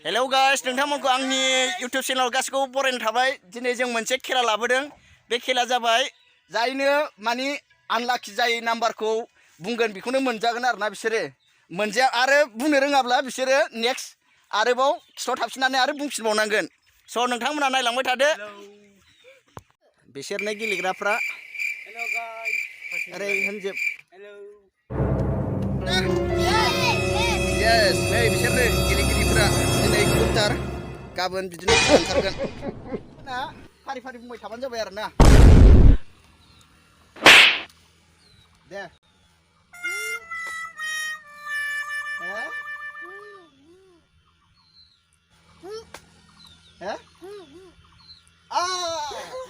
Hello guys, नोंथांमोनखौ आंनि YouTube channel गासिखौबो बरायनो थाबाय। दिनै जों मोनसे खेला लाबोदों। बे खेला जाबाय जायनो मानि आनलाखि जाय नाम्बारखौ बुंगोन बेखौनो मोनजागोन आरोना बिसोरो मोनजाया आरो बुंनो रोङाब्ला बिसोरो नेक्स्ट आरोबाव खिथाव थाबसिननानै आरो बुंफिनबावनांगोन। स' नोंथांमोना नायलांबाय थादो। बिसोरनो गेलेग्राफ्रा ओरै होनजोब Yes, नै बिसोरनो गेलेगिरिफ्रा दिनै गुबुनथार गाबोन बिदिनो ओंखारगोन ना फारि फारि बुंबाय थाबानो जाबाय आरो ना दे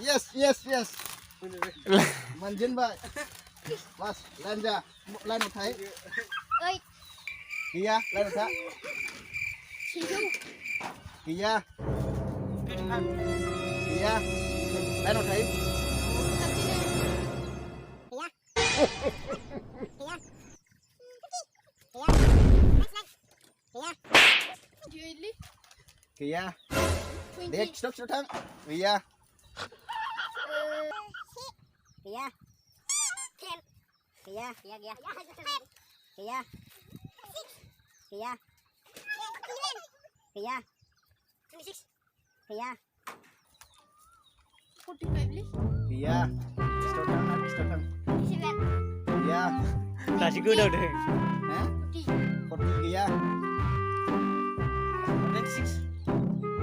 yes yes yes मोनजेनबाय बस लाइन जा लाइनाव थायो गैया लाइनाव था गैया गैया लाइनाव थायो गैया दे खिथाव थां गैया गैया गैया गैया गैया गैया गैया गैया 26 गैया 45 गैया खिथाव थां 27 गैया दासो गोदावदों हो 40 गैया 26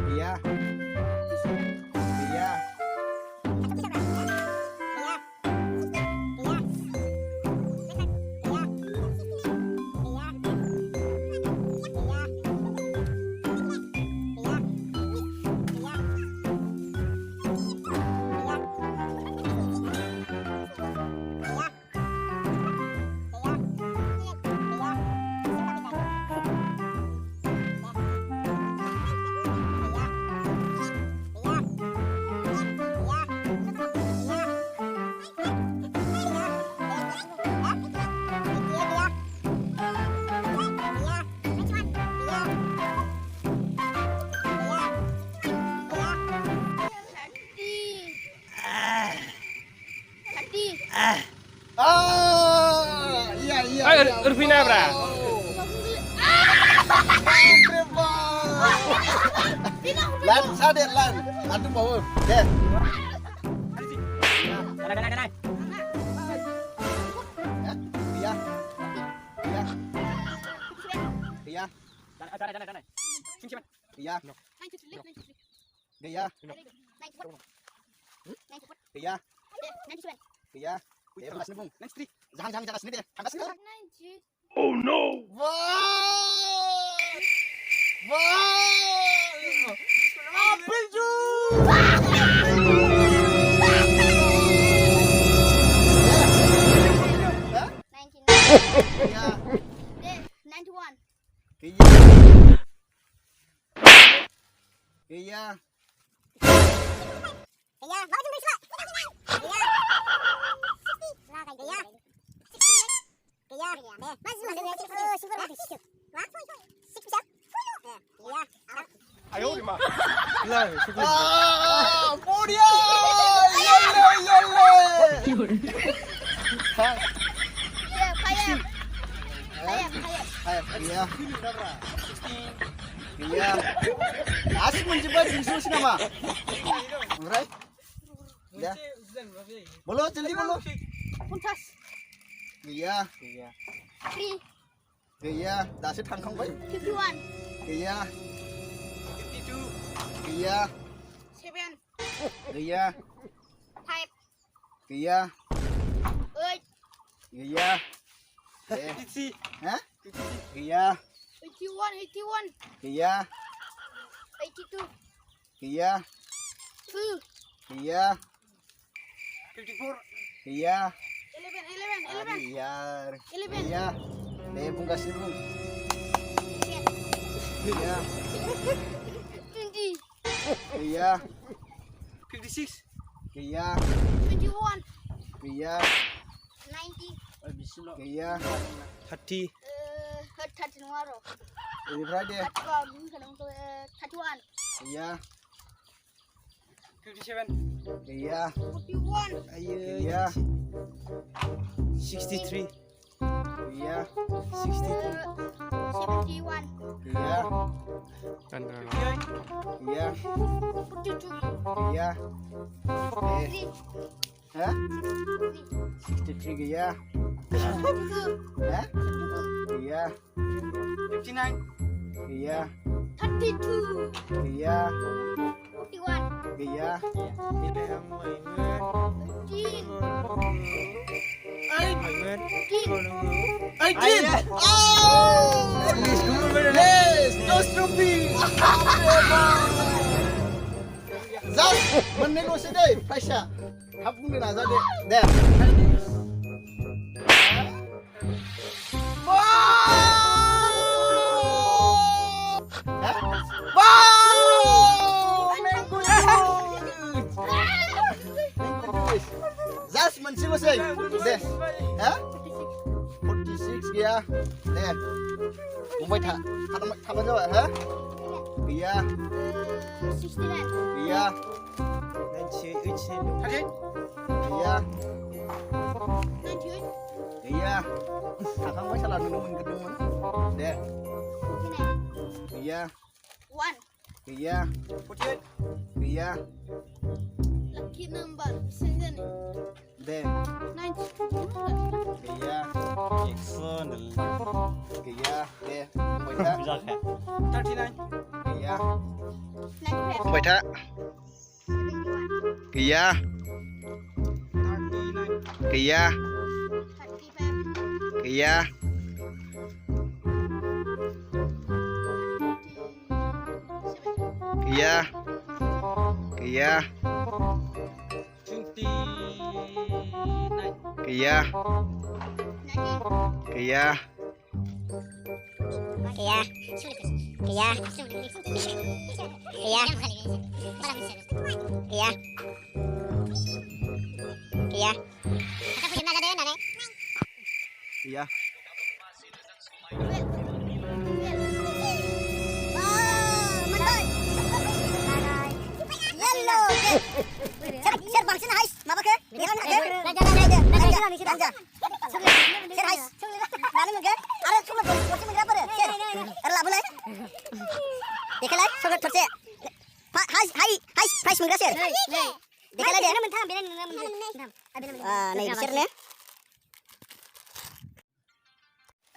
गैया गैया Urfina bra. Lan sadar lan. Aduh bau. Deh. Ada. Iya. Iya. Iya. Ada. Iya. Iya. Iya. Iya. Jangan sini deh. Tambah sini. Oh no. Wow. Apa itu? Ya. 91. Iya. Ayo lima. Mulia. Iya. Iya. Asik menjebak diskusi nama. Right? Ya. Belum jeli belum. Puntas. Iya. Iya. 3. Iya. Dasar tangkang baik. 51. Iya. 52. Iya. 7. Iya. 5. Iya. 8. Iya. Hah? Iya. 81. Iya. 82. Iya. 2. Iya. 54. Iya. 11. Iya. 11. Iya. Bungkas ni bung. Iya. 20. Iya. 56. Iya. 21. Iya. 90. Iya. 30. 39. Nuaro. Beनिफ्राय दे 31. गैया 57. गैया 41. गैया 63. गैया 71. गैया 58. गैया 42. गैया 3. hả 63 gaya hả gaya 59. gaya 32. gaya 41. gaya 18 oh yes those trophy Zat menegosi deh Pasha habung ni nazar deh deh Zat menegosi deh hả 46 kìa nè không phải thả thả bao giờ vậy hả kìa 69. kìa 38. kìa 98. kìa thả không phải sao là mình cái đúng không nè 49. kìa 1. kìa 48. kìa Lucky number. Season. nè 90. kìa Excellent. kìa nè không phải thả 39. kìa 95. không phải thả 71. kìa 39. kìa 35. kìa kìa kìa 29. kìa kìa kìa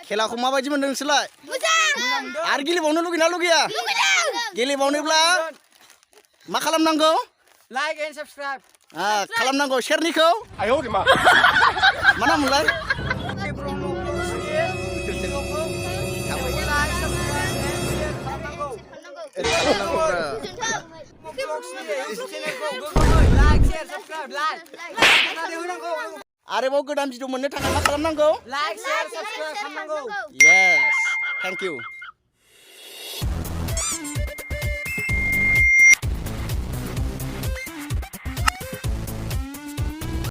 खेलाखौ माबायदि मोनदों नोंसोरलाय आरो गेलेबावनो लुगैना लुगैया गेलेबावनोब्ला मा खालामनांगौ Like and subscribe. खालामनांगौ सेरनिखौ मा नाममोनलाय Oke, promo Sien. Like, subscribe, and share. खालामनांगौ Vlog Sien. Channel ko. Go. Like, share, subscribe, like. आरोबाव गोदान भिडिअ मोननो थाखाय मा खालामनांगौ Like, share, subscribe. yes thank you